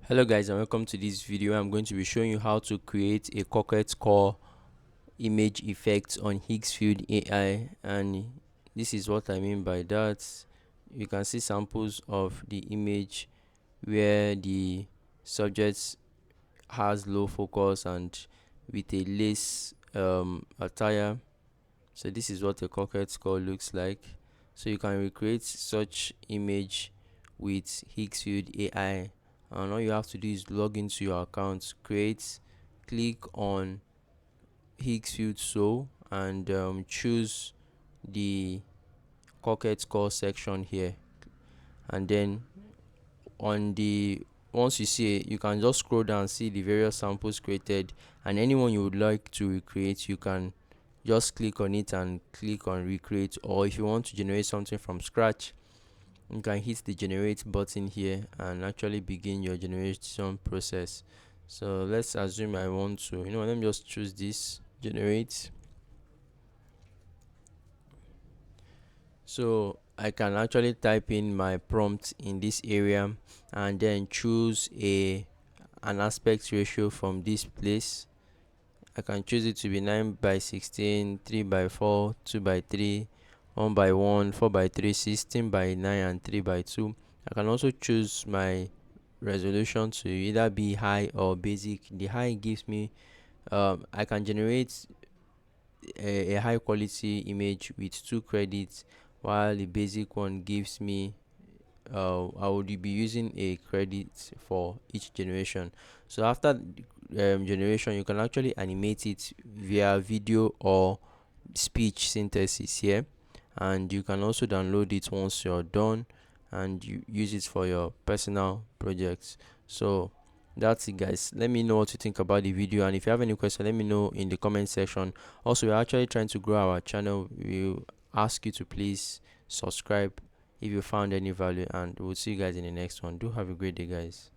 Hello guys, and welcome to this video. I'm going to be showing you how to create a Coquette core image effect on Higgsfield AI, and this is what I mean by that. You can see samples of the image where the subject has low focus and with a lace attire. So this is what a Coquette core looks like. So you can recreate such image with Higgsfield AI, and all you have to do is log into your account, click on Higgsfield and choose the Coquette core section here, and then on the once you see it, you can just scroll down, see the various samples created, and anyone you would like to recreate, you can just click on it and click on recreate. Or if you want to generate something from scratch, you can hit the generate button here and actually begin your generation process. So let's assume I want to, let me just choose this generate. So I can actually type in my prompt in this area and then choose an aspect ratio from this place. I can choose it to be 9:16, 3:4, 2:3, 1:1, 4:3, 16:9, and 3:2. I can also choose my resolution to either be high or basic. The high gives me I can generate a high quality image with 2 credits, while the basic one gives me I would be using a credit for each generation. So after generation, you can actually animate it via video or speech synthesis here, and you can also download it once you're done and you use it for your personal projects. So that's it guys. Let me know what you think about the video, and if you have any question, let me know in the comment section. Also, we're actually trying to grow our channel. We ask you to please subscribe if you found any value, and we'll see you guys in the next one. Do have a great day guys.